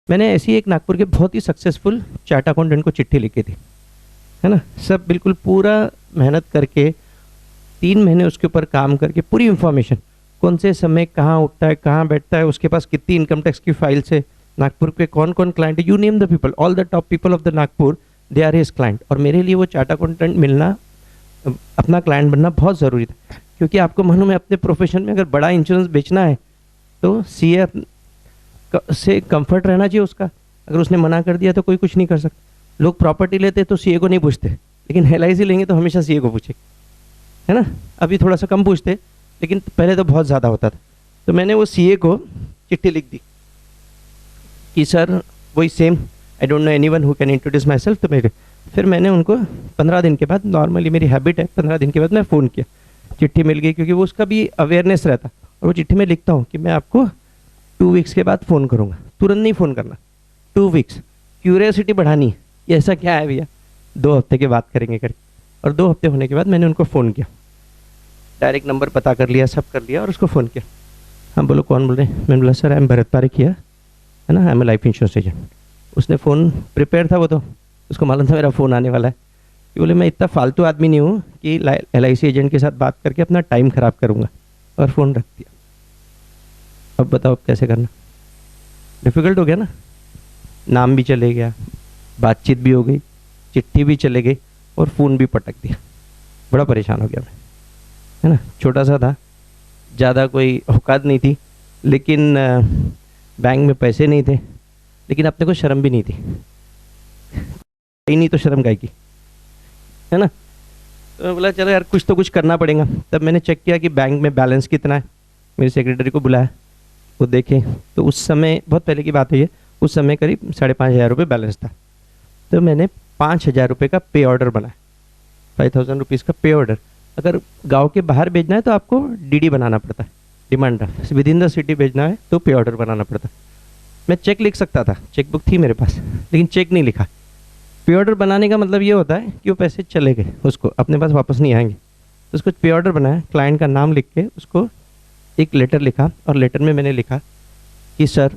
मैंने ऐसी एक नागपुर के बहुत ही सक्सेसफुल चार्ट अकाउंटेंट को चिट्ठी लिखी थी, है ना। सब बिल्कुल पूरा मेहनत करके 3 महीने उसके ऊपर काम करके पूरी इन्फॉर्मेशन, कौन से समय कहाँ उठता है, कहाँ बैठता है, उसके पास कितनी इनकम टैक्स की फाइल्स है, नागपुर के कौन कौन क्लाइंट है, you name the people, all the top people of the Nagpur they are his client. और मेरे लिए वो चार्ट अकाउंटेंट मिलना, अपना क्लाइंट बनना बहुत ज़रूरी था, क्योंकि आपको मालूम है अपने प्रोफेशन में अगर बड़ा इंश्योरेंस बेचना है तो सीए से कंफर्ट रहना चाहिए उसका। अगर उसने मना कर दिया तो कोई कुछ नहीं कर सकता। लोग प्रॉपर्टी लेते तो सीए को नहीं पूछते, लेकिन एलआईसी लेंगे तो हमेशा सीए को पूछेंगे, है ना। अभी थोड़ा सा कम पूछते, लेकिन पहले तो बहुत ज़्यादा होता था। तो मैंने वो सीए को चिट्ठी लिख दी कि सर वही same, I don't know anyone who can introduce my self. तो मेरे फिर मैंने उनको 15 दिन के बाद, नॉर्मली मेरी हैबिट है 15 दिन के बाद मैं फ़ोन किया, चिट्ठी मिल गई, क्योंकि वो उसका भी अवेयरनेस रहता। और वो चिट्ठी में लिखता हूँ कि मैं आपको 2 वीक्स के बाद फ़ोन करूँगा, तुरंत नहीं फ़ोन करना, 2 वीक्स, क्यूरियोसिटी बढ़ानी है। ये ऐसा क्या है भैया, 2 हफ्ते की बात करेंगे करके। और 2 हफ्ते होने के बाद मैंने उनको फ़ोन किया, डायरेक्ट नंबर पता कर लिया, सब कर लिया, और उसको फ़ोन किया। हाँ बोलो, कौन बोल रहे हैं? मैंने बोला sir I am Bharat Parekh here, है ना, I am a life insurance agent. उसने फ़ोन प्रिपेयर था, वो तो उसको मालूम था मेरा फ़ोन आने वाला है। कि बोले मैं इतना फालतू आदमी नहीं हूँ कि एलआईसी एजेंट के साथ बात करके अपना टाइम ख़राब करूँगा, और फ़ोन रख दिया। अब बताओ अब कैसे करना, डिफ़िकल्ट हो गया ना। नाम भी चले गया, बातचीत भी हो गई, चिट्ठी भी चले गई, और फ़ोन भी पटक दिया। बड़ा परेशान हो गया मैं, है ना। छोटा सा था, ज़्यादा कोई औकात नहीं थी, लेकिन बैंक में पैसे नहीं थे, लेकिन अपने को शर्म भी नहीं थी, ही नहीं तो शर्म काहे की, है ना। तो मैं बोला चलो यार कुछ तो कुछ करना पड़ेगा। तब मैंने चेक किया कि बैंक में बैलेंस कितना है, मेरे सेक्रेटरी को बुलाया, वो देखे तो उस समय, बहुत पहले की बात है ये, उस समय करीब 5,500 रुपये बैलेंस था। तो मैंने 5,000 रुपये का पे ऑर्डर बनाया, 5,000 रुपीज़ का पे ऑर्डर। अगर गांव के बाहर भेजना है तो आपको डीडी बनाना पड़ता है, demand draft. With in the city भेजना है तो पे ऑर्डर बनाना पड़ता है। मैं चेक लिख सकता था, चेक बुक थी मेरे पास, लेकिन चेक नहीं लिखा। पे ऑर्डर बनाने का मतलब ये होता है कि वो पैसे चले गए, उसको अपने पास वापस नहीं आएंगे। तो उसको पे ऑर्डर बनाया, क्लाइंट का नाम लिख के उसको एक लेटर लिखा, और लेटर में मैंने लिखा कि sir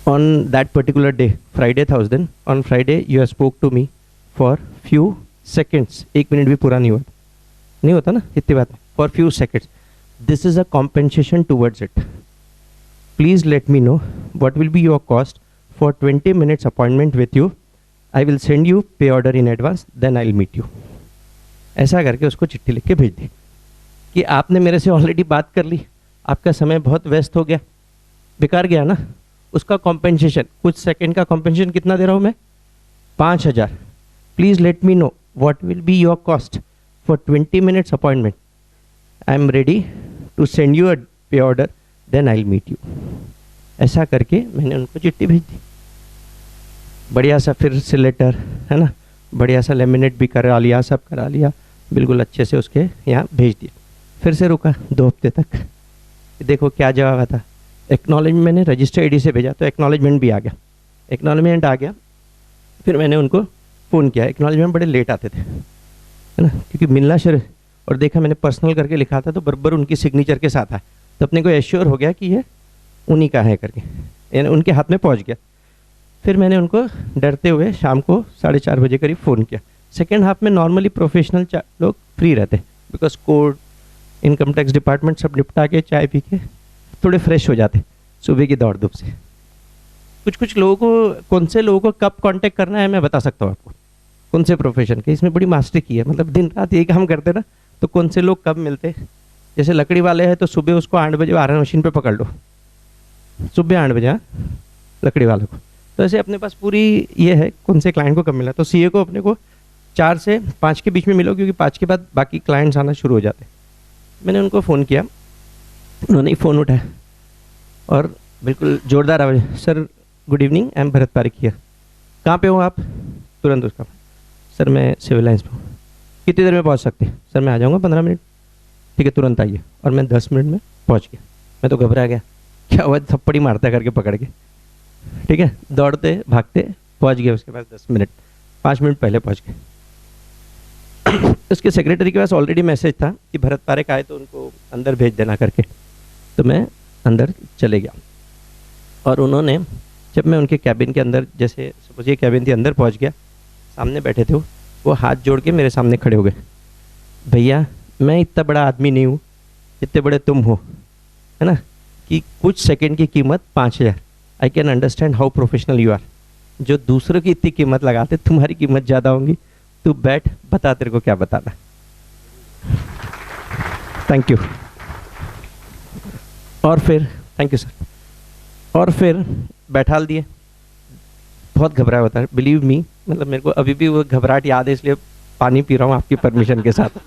on that particular day, Friday था उस दिन, on Friday you have spoke to me for few seconds, 1 minute भी पूरा नहीं हुआ, नहीं होता ना इतनी बात, for few seconds, this is a compensation towards it, please let me know what will be your cost for 20 minutes appointment with you, I will send you pay order in advance, then I will meet you. ऐसा करके उसको चिट्ठी लिख के भेज दी कि आपने मेरे से ऑलरेडी बात कर ली, आपका समय बहुत व्यस्त हो गया, बेकार गया ना। उसका कॉम्पेंसेशन, कुछ सेकंड का कॉम्पेंसेशन कितना दे रहा हूँ मैं? 5,000। Please let me know what will be your cost for 20 minutes appointment, I am ready to send you a pay order, then I will meet you. ऐसा करके मैंने उनको चिट्ठी भेज दी, बढ़िया सा फिर से लेटर, है ना, बढ़िया सा लेमिनेट भी करा लिया, सब करा लिया, बिल्कुल अच्छे से उसके यहाँ भेज दिया। फिर से रुका 2 हफ्ते तक, देखो क्या जवाब आता। एक्नॉलेजमेंट मैंने रजिस्टर आईडी से भेजा, तो एक्नॉलेजमेंट भी आ गया, एक्नॉलेजमेंट आ गया। फिर मैंने उनको फ़ोन किया, एक्नॉलेजमेंट बड़े लेट आते थे, है ना, क्योंकि मिलना शुरू, और देखा मैंने पर्सनल करके लिखा था, तो बराबर उनकी सिग्नेचर के साथ है, तो अपने को एश्योर हो गया कि ये उन्हीं का है करके, यानी उनके हाथ में पहुंच गया। फिर मैंने उनको डरते हुए शाम को 4:30 बजे करीब फ़ोन किया। सेकेंड हाफ में नॉर्मली प्रोफेशनल लोग फ्री रहते, because court, income tax department सब निपटा के चाय पी के थोड़े फ्रेश हो जाते सुबह की दौड़ धूप से। कुछ लोगों को, कौन से लोगों को कब कांटेक्ट करना है मैं बता सकता हूँ आपको, कौन से प्रोफेशन के, इसमें बड़ी मास्टरी की है, मतलब दिन रात यही काम करते ना, तो कौन से लोग कब मिलते। जैसे लकड़ी वाले हैं तो सुबह उसको 8 बजे आयरन मशीन पे पकड़ लो, सुबह 8 बजे, हाँ, लकड़ी वालों को। तो ऐसे अपने पास पूरी ये है कौन से क्लाइंट को कब मिला। तो सीए को अपने को 4 से 5 के बीच में मिलो, क्योंकि 5 के बाद बाकी क्लाइंट्स आना शुरू हो जाते। मैंने उनको फ़ोन किया, उन्होंने ही फ़ोन उठाया और बिल्कुल जोरदार आवाज़, sir good evening, I am Bharat Parekh here, कहाँ पे हो आप? तुरंत उसका, सर मैं सिविल लाइन्स पे हूँ, कितनी देर में पहुँच सकते हैं? सर मैं आ जाऊँगा 15 मिनट, ठीक है तुरंत आइए। और मैं 10 मिनट में पहुँच गया। मैं तो घबरा गया, क्या हुआ, थप्पड़ी मारता करके पकड़ के, ठीक है, दौड़ते भागते पहुँच गए। उसके पास 10 मिनट, 5 मिनट पहले पहुँच गए। उसके सेक्रेटरी के पास ऑलरेडी मैसेज था कि भरत पारेख आए तो उनको अंदर भेज देना करके, तो मैं अंदर चले गया। और उन्होंने, जब मैं उनके कैबिन के अंदर, जैसे सपोज ये कैबिन थी, अंदर पहुंच गया, सामने बैठे थे वो हाथ जोड़ के मेरे सामने खड़े हो गए, भैया मैं इतना बड़ा आदमी नहीं हूँ जितने बड़े तुम हो, है ना, कि कुछ सेकंड की कीमत 5,000। I can understand how professional you are. जो दूसरों की इतनी कीमत लगाते, तुम्हारी कीमत ज़्यादा होंगी, तू बैठ, बता तेरे को क्या बताना। Thank you. और फिर थैंक यू सर। और फिर बैठाल दिए, बहुत घबराया होता है, बिलीव मी, मतलब मेरे को अभी भी वो घबराहट याद है, इसलिए पानी पी रहा हूँ आपकी परमिशन के साथ।